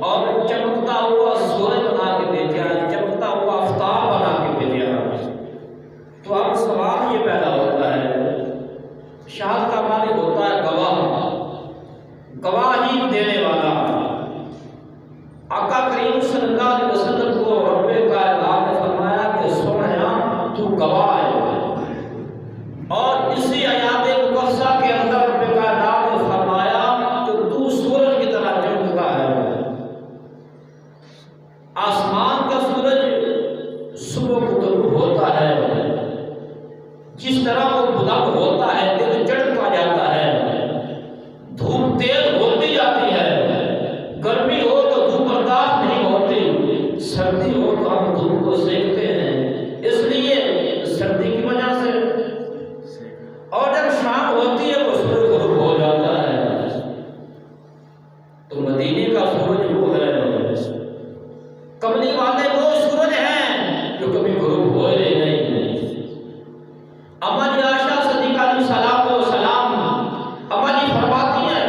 اور چمکتا ہوا سورج بنا کے بھیجا، چمکتا صبح کو طلوع ہوتا ہے، جس طرح وہ بلند ہوتا ہے دل چڑھتا جاتا ہے، دھوپ تیز ہوتی جاتی ہے، گرمی ہو تو دھوپ برداشت نہیں ہوتی، سردی ہو تو ہم دھوپ کو سیکتے ہیں، اس لیے سردی کی وجہ سے، اور جب شام ہوتی ہے وہ سورج غروب ہو جاتا ہے۔ تو مدینے کا سورج وہ ہے، کملی والے وہ سورج ہیں جو کبھی غروب ہوئے نہیں۔ اما جی عائشہ صدیقہ علیہ الصلوۃ والسلام اما جی فرماتی ہیں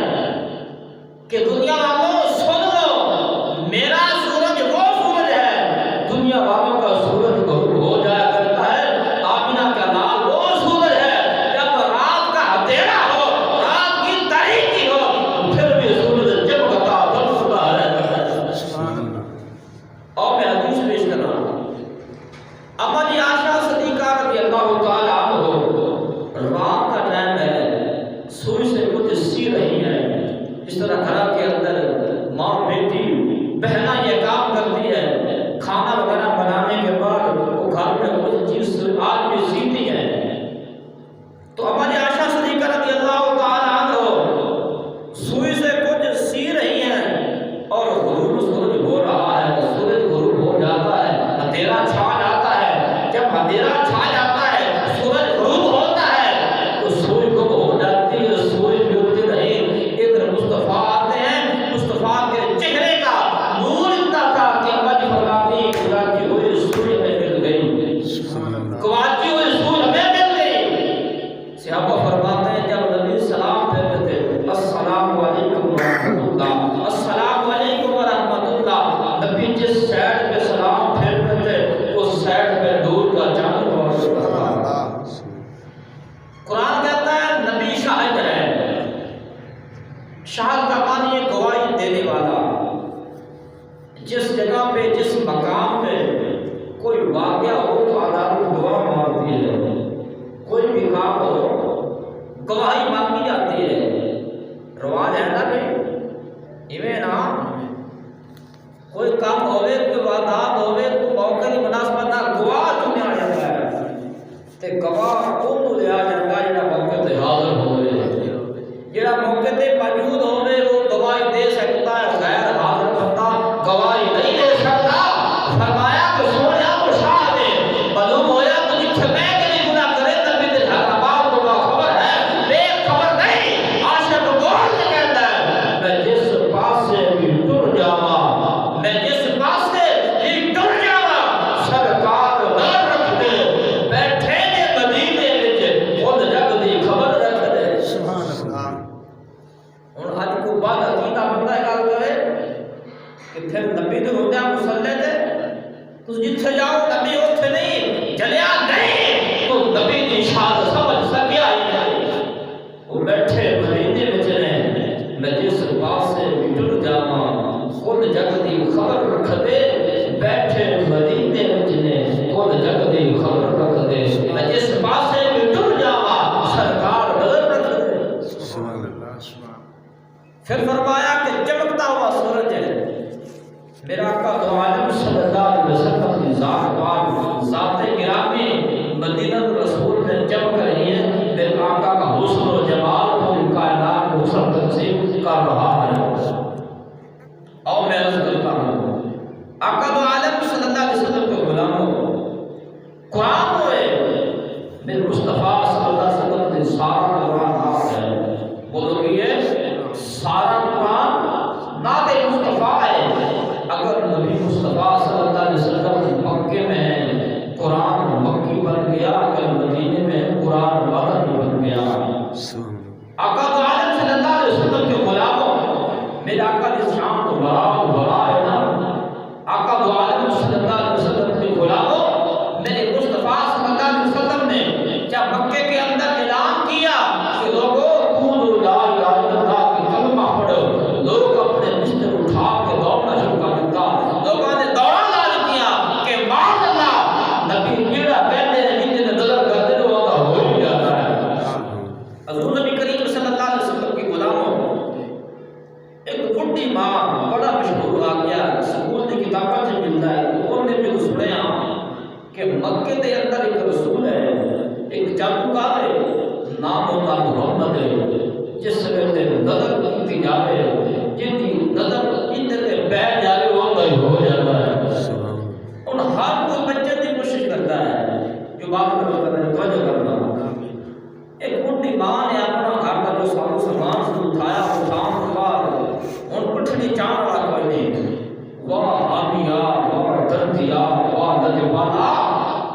کہ دنیا والوں سن لو، میرا سورج وہ سورج ہے، دنیا والوں کا سورج غروب ہو جایا کرتا ہے، آمینہ کا لال وہ سورج ہے، جب رات کا اندھیرا ہو، رات کی تاریکی ہو، پھر بھی سورج چمکتا دمکتا ہے۔ سبحان اللہ۔ اور میں حدیث پیش کر رہا ہوں، اما جی عائشہ صدیقہ رضی اللہ تعالیٰ عنہ، رات کا ٹائم ہے، سورج سے کچھ سی رہی ہے، اس طرح گھر کے اندر ماں بیٹی بہنا یہ کام کرتی ہے، کھانا وغیرہ بنانے کے بعد وہ گھر میں کچھ چیز آدمی سیتی ہے، تو اما جی عائشہ صدیقہ رضی اللہ تعالیٰ عنہ سوئی سے کچھ سی رہی ہیں اور غروب سورج ہو رہا ہے، سورج غروب ہو جاتا ہے، اندھیرا چھا جاتا ہے، جب اندھیرا چھا جاتا ہے سورج غروب ہوتا ہے تو سورج کو ہو جاتی ہے، سورج ڈوبتے رہے، ادھر مصطفیٰ آتے ہیں، مصطفیٰ کے چہرے کا نور اتنا تھا کہ اما جی فرماتی ہیں گواچی ہوئی سورج میں مل گئی، سبحان اللہ۔ گواچی ہوئی سورج ہمیں مل گئی۔ صحابہ فرماتے ہیں جب نبی سلام پھیرتے تھے، السلام علیکم ورحمۃ اللہ، السلام علیکم ورحمۃ اللہ، نبی جس سائڈ پہ سلام پھیرتے تھے اس سائڈ پہ نور کا چاند روشن ہوتا تھا۔ قرآن کہتا ہے نبی شاہد ہے، شاہد کا معنی ہے گواہی دینے والا، جس جگہ پہ جس مقام پہ کوئی واقعہ ہو تو عدالت گواہ مانگتی ہے، کوئی بھی کام ہو گواہی مانگی جاتی ہے، رواج ہے نا بھائی، ایویں نا کوئی کام ہوئے، کوئی وعدات ہوئے، کوئی موقع کی مناسبت نہ گواہ چنے آ جاتا ہے، تے گواہ وہ لیا جاتا ہے جڑا موقع تے حاضر ہوئے، جڑا موقع تے موجود ہوئے وہ گواہی دے سکتا ہے، غیر حاضر بندہ گواہی نہیں دے سکتا۔ فرمایا کہ سونیا کو شاہ دے معلوم ہویا تو جتھے میں کبھی گناہ کرے نبی دے حکمات کو خبر ہے، بے خبر نہیں، عاشق بول کے کہتا ہے میں جس پاس سے بھی ٹر جاواں، میں جس پاس سے بھی ٹر جاواں، سرکار نہ رکھ دے، بیٹھے نے مدینے وچ خود جگ دی خبر رکھ دے۔ سبحان اللہ۔ ہن اج کو بعد عقیدہ بندہ گل کرے کہ پھر نبی دے ہوندے مصلی تے تس جتھے جاؤ نبی اوتھے نہیں، جلیا نہیں تو نبی دی شان سمجھ سکیا ہی نہیں۔ وہ بیٹھے مدینے وچ نے، میں جس پاس سے بھی ٹر جاواں خود جگ دی خبر رکھ دے، بیٹھے مدینے وچ نے خود جگ دی خبر رکھ دے، میں جس پاس سے بھی ٹر جاواں سرکار نظر رکھ دے۔ سبحان اللہ۔ سبحان۔ پھر فرمایا کہ چمکتا ہوا سورج ہے، میرا آقا دو عالم صلی اللہ علیہ وسلم کی ذات پاک، ذات گرامی مدینہ رسول میں چمک رہی ہے، میرے آقا کا حسن و جمال پوری کائنات کو حسن تقسیم کر رہا ہے۔ اور میں عرض کرتا ہوں آقا دو عالم صلی اللہ علیہ وسلم کے غلاموں، قرآن ہوئے میرے مصطفیٰ صلی اللہ علیہ وسلم نے سارا قرآن نات ہے، بولو کہ یہ سارا قرآن نات مصطفیٰ ہے۔ اگر نبی مصطفیٰ صلی اللہ علیہ وسلم مکے میں ہیں قرآن مکی بن گیا، اگر مدینے میں قرآن مدنی بن گیا۔ آقا تو عالم صلی اللہ علیہ وسلم کے غلاموں، میرے آقا کی شان تو بڑا ہے نا، آقا تو عالم صلی اللہ علیہ وسلم کے غلاموں، میرے مصطفیٰ صلی اللہ علیہ وسلم نے جب مکے کے اندر اعلان کیا کہ لوگوں قولوا لا الہ الا اللہ کی کلمہ پڑھو، لوگ اپنے بستر اٹھا کے دوڑنا شروع کر دیتا، لوگوں نے دوڑا لال کیا کہ معاذ اللہ، نبی جیڑا کہتے ہیں جن نے نظر کرتے ہیں وہ تو ہو ہی جاتا ہے۔ حضور نبی کریم صلی اللہ مکے دے اندر ایک رسول ہے، ایک جادوگر ہے، نام ہوتا محمد ہے، جس ویلے نظر کی جاوے جن کی نظر تے پہ جاوے وہ ہی ہو جاتا ہے۔ اور ہر کوئی بچے کی کوشش کرتا ہے جو بات کرو کرنا توجہ کرنا۔ ایک بڈھی ماں نے اپنا گھر کا جو سامان سے اٹھایا وہ شام کے بعد ان پٹھنی چاند والا کوئی نہیں، واہ حامیہ واہ دردیا واہ نجوانا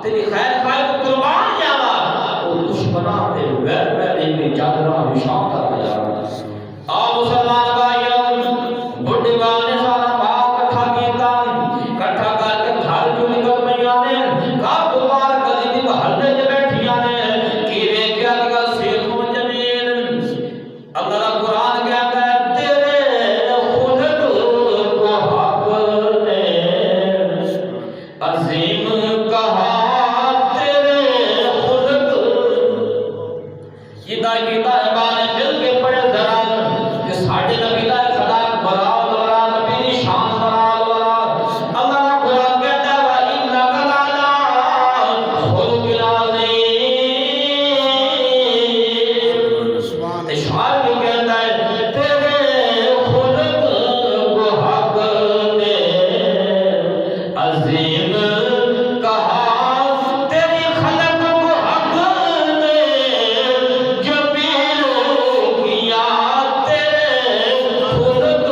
تیری خیر خیر کو قربان جاوا، وہ دشمنا تے ویر ویری میں چادرہ نشان کر دیا۔ آ مسلمان بھائیوں، بڈھی ماں نے سارا باغ کٹھا کیتا، کٹھا کر کے گھر جو نکل پئی آنے گھر تو باہر گلی دی محلے چ بیٹھی آنے کیویں کیا کہ سیر کو جمیل اللہ کا قرآن کہتا ہے تیرے خلق کو حق نے عظیم کہا، تیرے خلق یہ دائیتا ہے بانے مل کے پڑے ذرا کہ ساڑھے نبی دا خلاق برا برا نبی دی شان برا برا اللہ کا قرآن کہتا ہے وَإِنَّكَ لَعَلَىٰ خُلُقٍ عَظِيمٍ۔ تے شاعر بھی کہتا ہے تیرے خلق کو حق نے عظیم کہا، تیری خلق کو حق نے جمیل کیا، تیرے خلق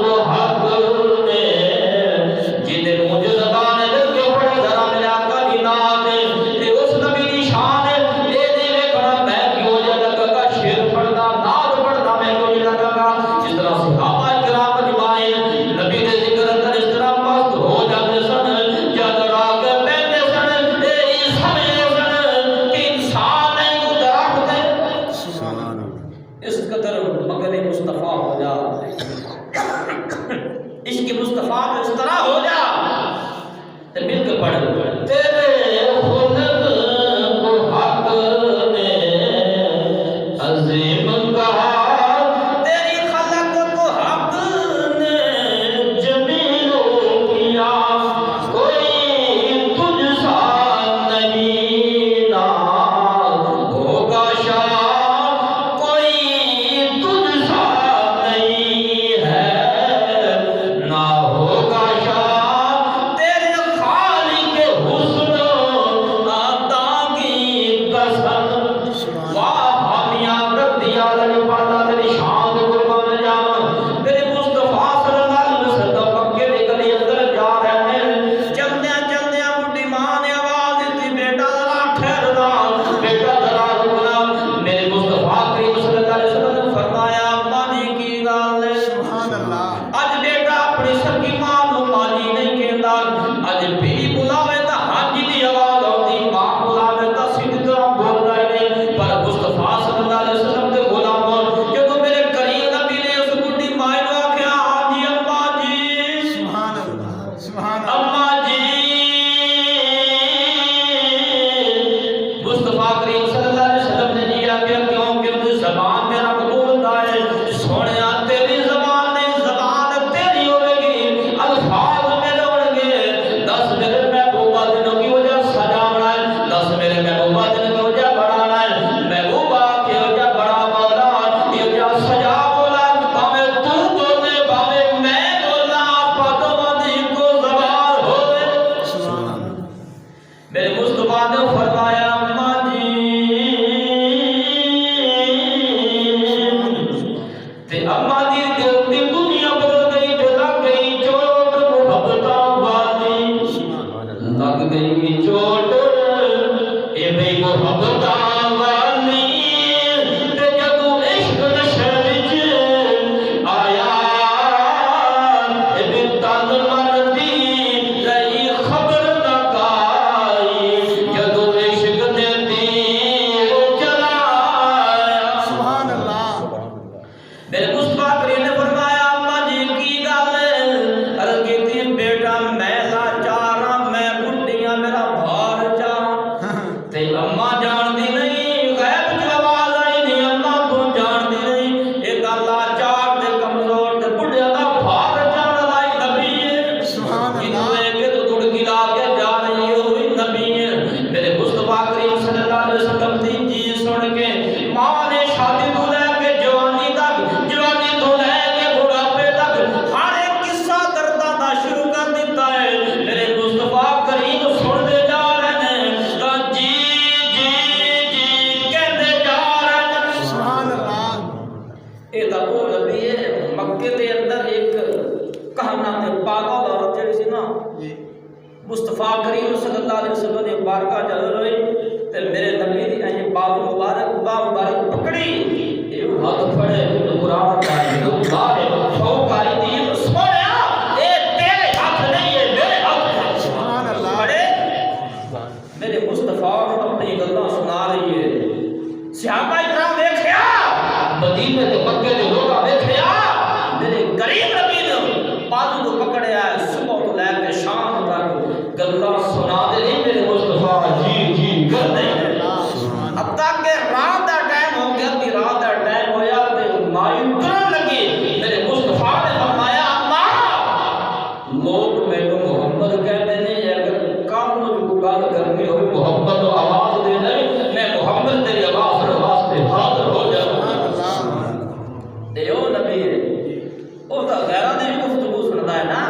کو حق نے جنہیں مجھے زبان لگ کے پڑے ذرا میرے آقا دی نات تے اس نبی دی شان اے دے ویکھنا میں کیوں جا لگا گا شعر پڑھدا نات پڑھدا میں کیوں جا لگا گا جس طرح صحابہ کرام اجمعین نبی دے ذکر اندر اس طرح مست ہو جاتے سن جد راگ بیٹھے سن تیری سمجھے سن کہ انسان نہیں کو درخت ہے اس قدر مگر مصطفیٰ ہو جا عشق مصطفیٰ میں اس طرح ہو جا تے مل کے پڑھ تیرے خلق کو حق نے عظیم کہا، تیری خلق کو حق نے جمیل کیا، کوئی تجھ سا نہیں نہ ہوگا شاہ، کوئی تجھ سا نہیں ہے نہ ہوگا شاہ، تیرے خالق حسن عطا کی قسم واہ حامیہ دردیا لڑی پاتا تیری شان کو قربان جاواں تیرے مصطفیٰ صلی اللہ علیہ وسلم مکے دے گلی اندر جا رہے ہیں چلدیاں چلدیاں بڈھی ماں نے آواز دیتی بیٹا ذرا ٹھہرنا بیٹا ذرا رکنا میرے مصطفیٰ کریم صلی اللہ علیہ وسلم نے فرمایا اماں جی کی گل ہے سبحان اللہ اج بیٹا اپنی سکی ماں نو ماں جی نہیں کہندا اج بیوی بلاوے تا حاجی دی آواز آندی ماں بلاوے تا سیدھی طرح بولدا ہی نہیں پر مصطفیٰ صلی اللہ علیہ وسلم دے غلام جدوں میرے کریم نبی نے اس بڈھی ماں نو آکھیا ہاں جی اماں جی سبحان اللہ سبحان اللہ اماں جی مصطفیٰ کریم صلی اللہ علیہ وسلم نے جی آکھیا کیوں کہ مجھے زبان میرا بولدا ہے سونیا تیری زبان نہیں زبان تیری ہوے گی الفاظ میرے ہون گے دس میرے محبوبہ دنوں کی وجہ سجاونا ہے دس میرے محبوبہ دنوں کی وجہ بڑھانا ہے محبوبہ کی وجہ بڑا مولا یہ وجہ سجا بولا باویں تو بولے باویں میں بولا پتوں دی کو زبان ہوے سبحان اللہ میرے مصطفیٰ نے فرمایا اماں جی تے اماں جی دل دی دنیا بدل گئی تے لگ گئی چوٹ محبتاں والی لگ گئی چوٹ اے بے محبتاں والی تے جدوں عشق نشے وچ آیا اے بے تن من دی رہی خبر نہ کائی جدوں عشق نے تیر چلایا سبحان اللہ میرے مصطفیٰ کریم نے فرمایا اماں جی کی گل ہے عرض کیتی بیٹا میں لاچار ہاں میں بڈھیاں میرا بھار چاہ تے اماں جان دی نہیں کریم صلی اللہ علیہ وسلم نے بارگاہ جل رہے تے میرے نبی دی ایں باب مبارک پکڑی اے ہاتھ پھڑے قرآن کا اللہ فوق آئی دی سونیا اے تیرے ہاتھ نہیں ہے میرے ہاتھ ہے سبحان اللہ پڑے میرے مصطفیٰ اپنی گلاں سنا رہی ہے صحابہ کرام دیکھیا مدینے تے مکے دے لوگاں دیکھیا میرے کریم نبی نے بازو کو پکڑیا ہے صبح تو لے کے شام تک گلاں سنا دے رہی میرے مصطفیٰ جی کر دے اب تک کہ رات دا ٹائم ہو گیا تی رات دا ٹائم ہویا تے مائی اترن لگی میرے مصطفیٰ نے فرمایا اما لوگ مینوں محمد کہتے ہیں اگر کام کو گل کرنی ہو محمد کو آواز دے دے میں محمد تیری آواز واسطے حاضر ہو جاؤں اے او نبی ہے او تا غیراں دی گفتگو سندا ہے نا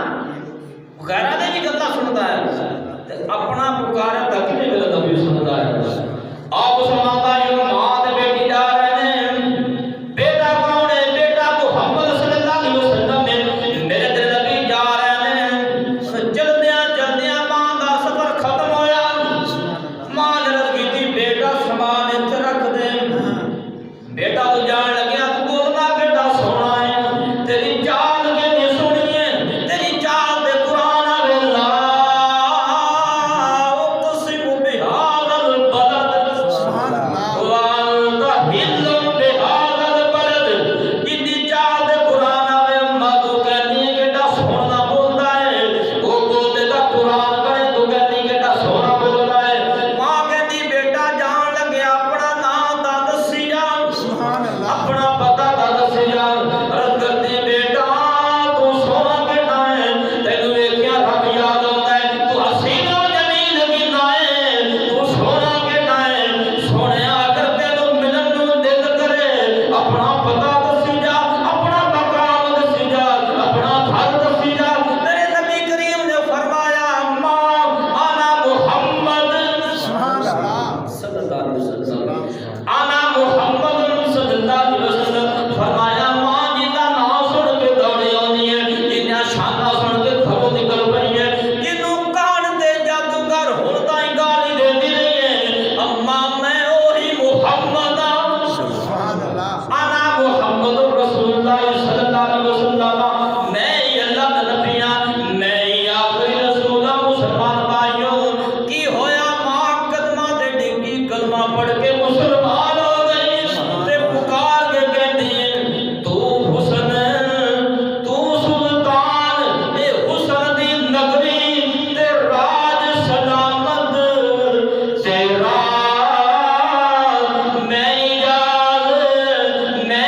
غیراں دی گلاں سندا ہے تے اپنا پکارا تک نہیں میرا نبی سندا ہے آپ سماتا یہ ماں تے بیٹی جا رہے ہیں بیٹا کون ہے بیٹا محمد صلی اللہ علیہ وسلم ہے میرے تے نبی جا رہے ہیں جلدیاں ماں دا سفر ختم ہویا ماں نے عرض کی بیٹا سامان اتنے رکھ دے بیٹا تو جان لگیا تو بولنا بیٹا سونا ہے تیری چال کے نہیں سنی ہے تیری چال دے قرآن آوے لا اقسم بہذا البلد سبحان اللہ وانت حل بہذا البلد جنی چال دے قرآن آوے مدو کہنی ہے بیٹا سونا بولتا ہے وہ بولتے دا قرآن پڑھے تو کہنی بیٹا سونا بولتا ہے ماں کہنی بیٹا جان لگیا اپنا نام دا دسی جا سبحان اللہ اپنا پتہ دا دسی جا عرض کرتی بیٹا تو سونا کہنا ہے تینوں ویکھیا رب یاد آتا ہے تو حسین و جمیل کہنا ہے تو سونا کہنا ہے سونے اگر تینوں ملن نوں دل کرے اپنا پتہ دسی جا اپنا مقام دسی جا اپنا گھر دسی جا میرے نبی کریم نے فرمایا ماں انا محمد سبحان اللہ صلی اللہ علیہ وسلم انا محمد صلی اللہ علیہ وسلم فرمایا ماں جنہاں نام سن کے دوڑی آنی ہے جنہاں شانہ سن کے گھروں نکل پئی ہے جنہوں کان تے جادوگر ہن تائیں گالی دیندی رہی ہے اما میں وہی محمد ہاں سبحان اللہ انا محمد رسول اللہ صلی اللہ علیہ وسلم میں ہی اللہ کا نبی ہاں میں ہی آخری رسول ہاں مسلمان بھائیوں کی ہویا ماں قدمہ تے ڈگی کلمہ پڑھ کے مسلمان ہو گئی تے پکار کے کہتی ہے تو حسن تو سلطان اے حسن دی نگری تے راج سلامت تیرا میں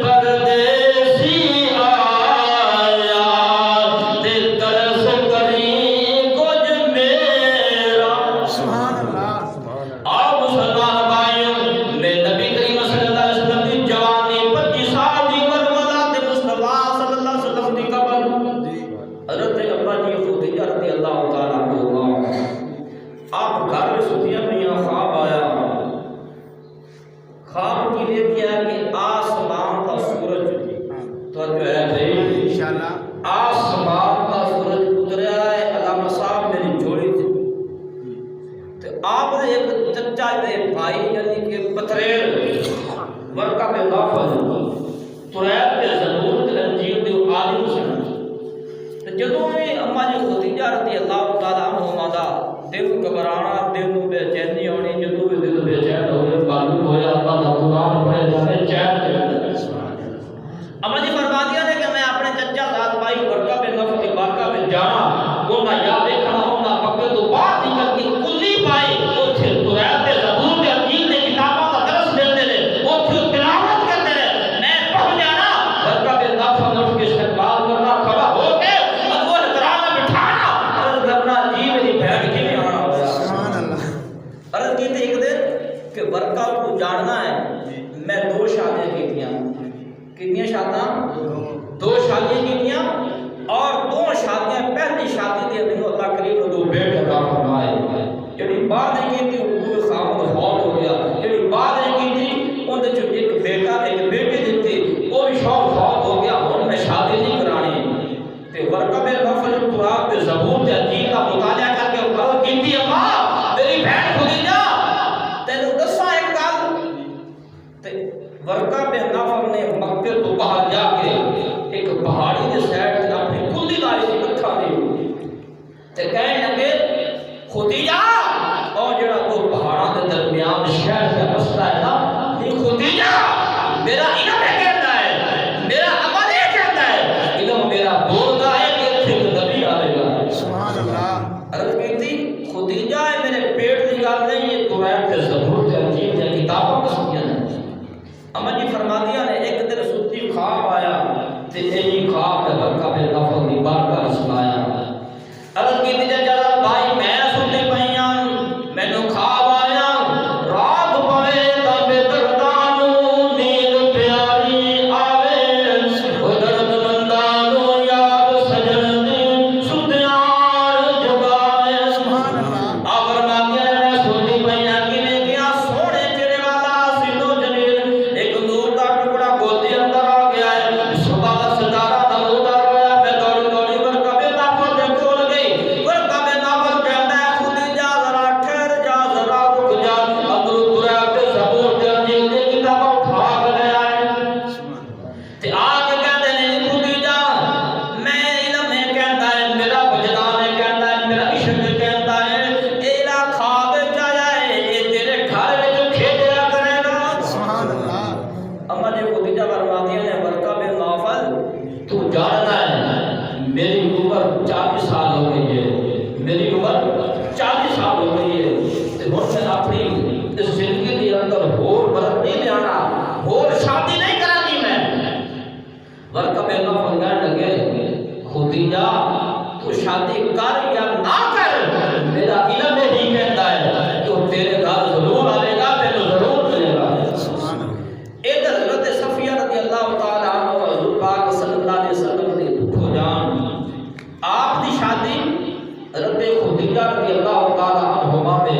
پردیسی آیا تے ترس کری کچھ میرا سبحان اللہ آپ مسلمان بھائیوں میں نبی کریم صلی اللہ علیہ وسلم دی جوانی 25 سال دی عمر ولا تے مصطفیٰ صلی اللہ علیہ وسلم دی قبر حضرت ابا جی خدیجہ رضی اللہ تعالیٰ عنہ آپ گھر میں سوتیاں پئیاں خواب آیا خواب کی دیکھیا کہ آسمان کا سورج تو جو ہے بھائی انشاءاللہ آسمان کا سورج اتریا ہے علامہ صاحب میری جوڑی تھی تو آپ نے ایک چچا دے بھائی یعنی کہ پتریل ورقہ میں غافل تریب کے زبور کے انجیل دے عالم سن تو جدوں میں اما جی خدیجہ رضی اللہ تعالیٰ عنہ دا دل گھبرانا دل میں بے چینی ہونی جدوں بھی دل بے چین ہوئے معلوم ہویا اللہ دا قرآن پڑھے جانے چین دے اما جی فرما دیا نے کہ میں اپنے چچا ذات بھائی ورقہ میں غافل کی بارگاہ میں جانا وہ نہ یا دیکھنا ہونا پکے تو بات نکل کے کلی پائی اوتھے تریب کے زبور کے انجیل دے کتاباں دا درس دیندے نے اوتھے تلاوت کرتے نے میں پڑھ جانا ورقہ میں غافل نفس کے استقبال کرنا کھڑا ہو کے اول کرانا بٹھانا عرض کرنا جی میری بہن کے لیے آنا ہوا سبحان اللہ عرض کی تھی ایک دن کہ ورقہ کو جاننا ہے میں 2 شادیاں کیتیاں کتنی شادیاں 2 شادیاں کیتیاں اور 2 شادیاں پہلی شادی دی اندر اللہ کریم نے 2 بیٹے عطا فرمائے جڑی بعد کی تھی وہ خامد فوت ہو گیا جڑی بعد کی تھی ان دے ایک بیٹا ایک بیٹی دتی وہ بھی شوق فوت ہو گیا ہن میں شادی نہیں کرانی تے ورقہ میں غفل قرآن تے زبور تے عجیب خدیجہ اور جڑا تو پہاڑاں دے درمیان شہر کا رستہ ہے نا یہ خدیجہ میرا علم ہے کہتا ہے میرا عمل ہے کہتا ہے علم میرا بولتا ہے کہ اتنے ایک نبی آئے گا سبحان اللہ عرض کی تھی خدیجہ ہے میرے پیٹ کی گل نہیں یہ قرآن تے زبور تے انجیل تے کتابوں کو سمجھا ہے اما جی فرما دیا نے ایک دن ستی خواب آیا تے یہی خواب ہے برکہ بے لفظ دی بارکہ سنایا عرض کی تھی جلال بھائی میں سنتے پہیاں میں نے خواب آیا رات پوے تب دردانو نیند پیاری آوے وہ درد مندانو یاد سجن دے سدیار جگاوے سبحان اللہ آور مانگیا میں سنتی پہیاں کی میں کیا سونے چرے والا سنو جلیل ایک نور دا ٹکڑا گودی اندر آ گیا ہے صبح کا ستارہ نمودہ رویا میں دوڑی دوڑی برکہ بے نافر دے کھول گئی برکہ بے نافر کہتا ہے خدیجہ ذرا ٹھہر جا ذرا رک جا اندر قرآن تے زبور تے انجیل تے کتاباں اٹھا کے لے آئے تے آگے کہتے ہیں خدیجہ میں علم ہے کہتا ہے میرا وجدان ہے کہتا ہے میرا عشق ہے کہتا ہے ایرا خواب چایا ہے یہ تیرے گھر وچ کھیڈیا کرے گا سبحان اللہ اما جی خدیجہ فرماتی ہے برکہ بن نوفل تو جاننا ہے میری عمر 40 سال ہو گئی ہے میری عمر 40 سال ہو گئی ہے تے ہن میں اپنی اس زندگی کے اندر اور برت نہیں لیانا اور شادی نہیں کرانی میں برکہ بن نوفل کہنے لگے خدیجہ تو شادی کر یا نہ کر میرا علم یہی کہتا ہے تو تیرے گھر ضرور آئے گا تینوں ضرور ملے گا سبحان اللہ ادھر حضرت صفیہ رضی اللہ تعالی عنہ اور حضور پاک صلی اللہ علیہ وسلم دی پھو جان آپ دی شادی حضرت خدیجہ رضی اللہ تعالی عنہما دے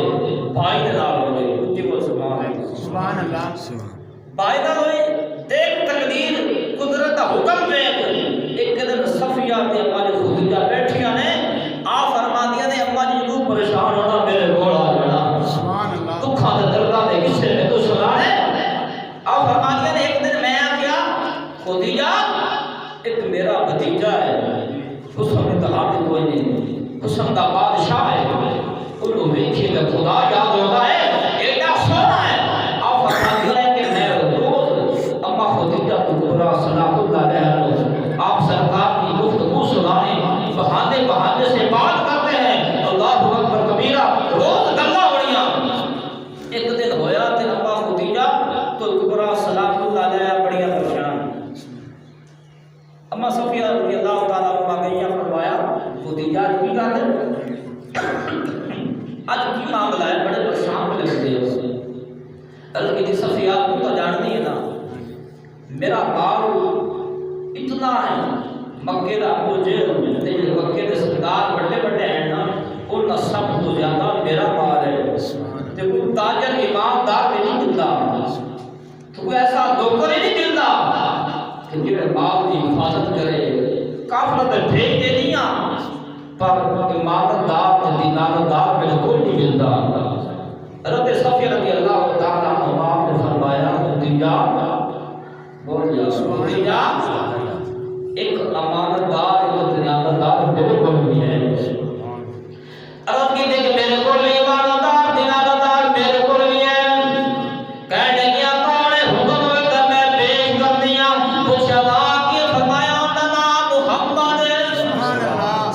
بھائی دے نال ہو گئی اونچی بول سبحان اللہ سبحان اللہ بھائی نال ہوئی دیکھ تقدیر قدرت دا حکم دیکھ ایک دن صفیہ تے اما جی خدیجہ بیٹھیاں نے آپ فرماندیاں نے اما جی تو پریشان ہونا میرے کول آ جانا سبحان اللہ دکھاں تے درداں دے قصے میں تو سنا ہے آپ فرماتی ہیں ایک دن میں آ گیا خدیجہ ایک میرا بھتیجا ہے حسن انتہا بھی کوئی نہیں حسن کا بادشاہ ہے انہوں دیکھے تو خدا یاد ہوتا ہے ایڈا سونا ہے آپ فرماتی ہیں کہ میں روز اما خدیجہ کو برا صلاح اللہ علیہ آپ سرکار کی گفتگو سنانے بہانے بہانے سے بات کرتے ہیں اللہ اکبر کبیرہ روز گلا ہوڑیاں ایک دن ہویا تے اما خدیجہ تو کبرا سلام اللہ علیہ بڑی پریشان اما صفیہ رضی اللہ تعالی عنہ گئیاں فرمایا خدیجہ کی گل اج کی معاملہ ہے بڑے پریشان لگتے ہیں عرض کی صفیہ تو جانتی ہے نا میرا باپ اتنا ہے مکے دا ابو جہل تے مکے دے سردار بڑے بڑے ہیں نا ان سب تو زیادہ میرا مال ہے تے کوئی تاجر ایماندار بھی نہیں ملتا تو کوئی ایسا نوکر ہی نہیں ملتا کہ جڑے مال کی حفاظت کرے کافر تے بھیج دے دیاں پر ایماندار تے دیندار بالکل نہیں ملتا حضرت صفیہ رضی اللہ تعالی عنہ نے فرمایا خدیجہ بول یا خدیجہ ایک امانتدار ایک دیندار میرے کو بھی ہے عرض کی کہ میرے کو بھی ایماندار دیندار میرے کو بھی ہے کہنے گیا کون ہے حکم ہوتا میں پیش کر دیا پوچھا کہ فرمایا انہا نام محمد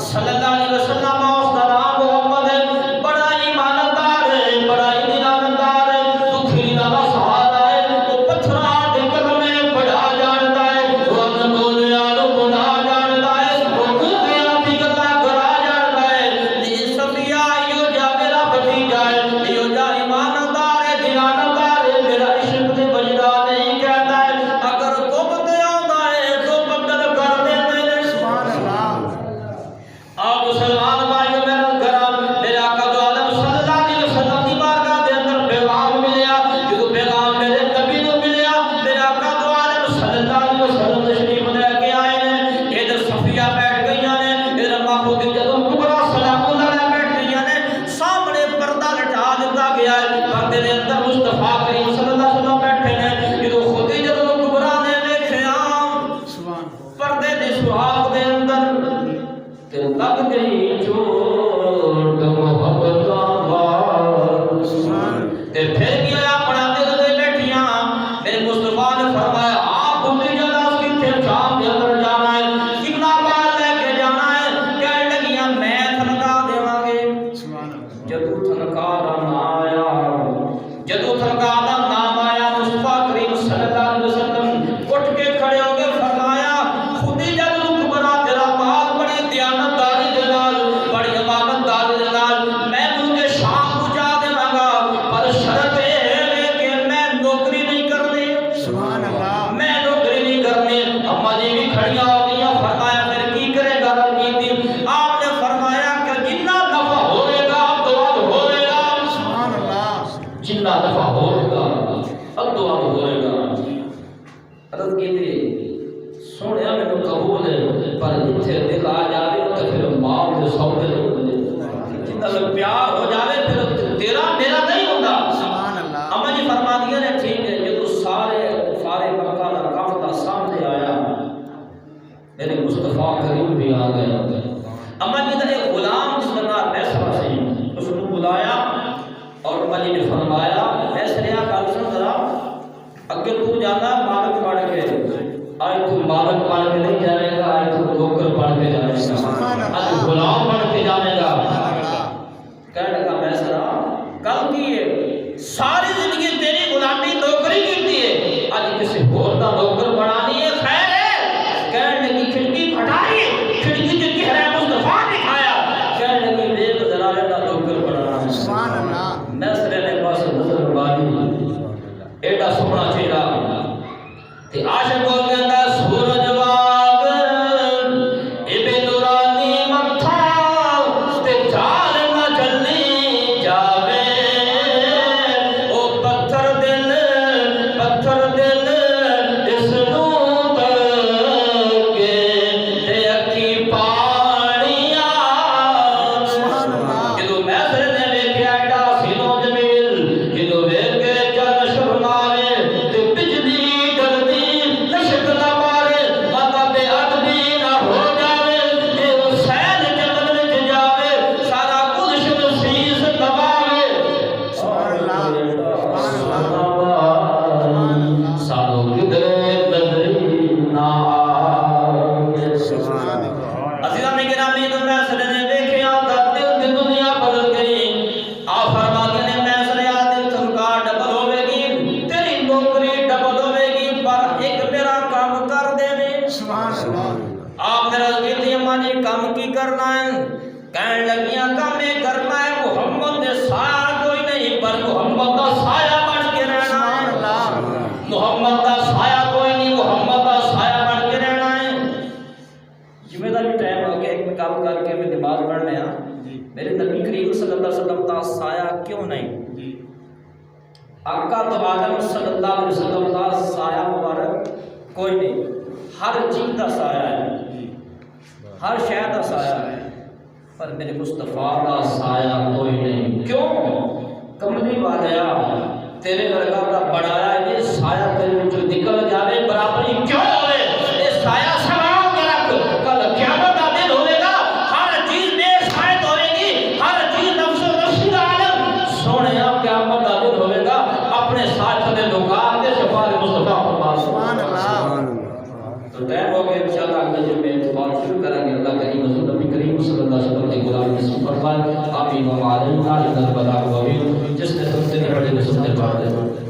صلی اللہ علیہ وسلم اس کا نام محمد ہے بڑا ایماندار ہے بڑا دیندار ہے دکھی نہ سہارا ہے وہ پتھرا دے کر میں بڑا جانتا ہے وہ بولیا لو بڑا جانتا ہے وہ گیا بھی گلا جدو تھنکا دا نام آیا جدو تھنکا دا نام آیا مصطفیٰ کریم صلی اللہ علیہ وسلم اٹھ کے کھڑے ہو کے فرمایا خودی جد کبرا تیرا مال بڑی دیانتداری دے نال بڑی امانتداری دے نال میں مجھے شام پہنچا دے گا پر شرط ہے کہ میں نوکری نہیں کرنی سبحان اللہ میں نوکری نہیں کرنی اما جی بھی کھڑیاں ہو گئی فرمایا پھر کی کرے گا کی آپ نے فرمایا کہ جتنا نفع ہوئے گا دعا ہوئے گا سبحان اللہ جتنا نفع ہوئے گا اب دعا ہوئے گا عرض کی تھی سونے میں نے قبول ہے پر جتھے دل آ جائے تو پھر ماں کے سوتے نہیں جتنا پیار ہو جائے پھر تیرا میرا نہیں ہوتا سبحان اللہ اما جی فرما دیا نے ٹھیک ہے یہ تو سارے مکہ کا کام دا سامنے آیا میرے مصطفیٰ کریم بھی آ گئے اما جی نے ایک غلام جس کا نام ایسرا سی اس کو بلایا اور اما جی نے فرمایا ایسریا کال سن ذرا اگر تو جانا مالک پڑھ کے آج تو مالک پڑھ کے نہیں جانے گا آج تو نوکر پڑھ کے جانے گا آج غلام پڑھ کے جانے گا کہنے کا ایسرا کل کی ہے ساری زندگی تیری غلامی نوکری کی ہے آج کسی اور کا نوکر بنانی ہے خیر ہے کہنے کی کھڑکی پھٹائی کھڑکی جو چہرہ مصطفیٰ دکھایا کہنے کی دیکھ ذرا کا نوکر بنانا ہے سبحان اللہ میسرے نے پاس نظر بانی ایڈا سونا چہرہ تے عاشق ہو گیا سورج باغ ابن نورانی متھا تے چال نہ چلنی جاوے او پتھر دل اس نو تکے تے اکھی پانیاں سبحان اللہ جدو میسر نے ویکھیا ایڈا سینو جمیل جدو ویکھ کے چن شرماوے تے بجلی ڈردی لشک نہ مارے ماتا بے ادبی نہ ہو جاوے اے حسین جنت وچ جاوے سارا گلشن شیش دباوے سبحان اللہ سارو کدرے نظری نہ آوے سبحان اللہ عزیزاں گرامی تو میسر نے ویکھیا تے دل دی دنیا بدل گئی آ فرما نے میسر دل تھنکا ڈبل ہوے گی تیری نوکری ڈبل ہوے گی پر ایک میرا کام کر دے سبحان اللہ آپ نے رض کی تھی اماں جی کام کی کرنا ہے کہنے لگیاں کام یہ کرنا ہے محمد نے سایہ کوئی نہیں پر محمد کا سایہ بن کے رہنا سبحان ہے اللہ محمد کا سایہ کوئی نہیں محمد کا سایہ بن کے رہنا ہے جمعہ دا بھی ٹائم ہو گیا ایک میں کام کر کے میں نماز پڑھنے میرے نبی کریم صلی اللہ علیہ وسلم کا سایہ کیوں نہیں آقا تو عالم صلی اللہ علیہ وسلم کا سایہ مبارک کوئی نہیں ہر چیز کا سایہ ہے ہر شے کا سایہ ہے پر میرے مصطفیٰ کا سایہ کوئی نہیں کیوں کملی والیا تیرے لڑکا کا بڑھایا یہ سایہ تیرے جو نکل جاوے برابری کیوں ہوئے یہ سایہ سلام کے رکھ کل قیامت کا دن ہوئے گا ہر چیز بے سایت ہوئے گی ہر چیز نفس و نفسی کا عالم سونے آپ قیامت کا دن ہوئے گا اپنے ساتھ دے لوکان دے شفاعت مصطفیٰ فرما سبحان اللہ تو ٹائم ہو گیا انشاءاللہ اگلے جب میں اعتبار شروع کریں گے اللہ کریم حضور نبی کریم صلی اللہ علیہ وسلم کے غلام نصیب فرمائے آمین و علیہ وسلم جس نے سب سے بڑے نے سب سے بڑھ دے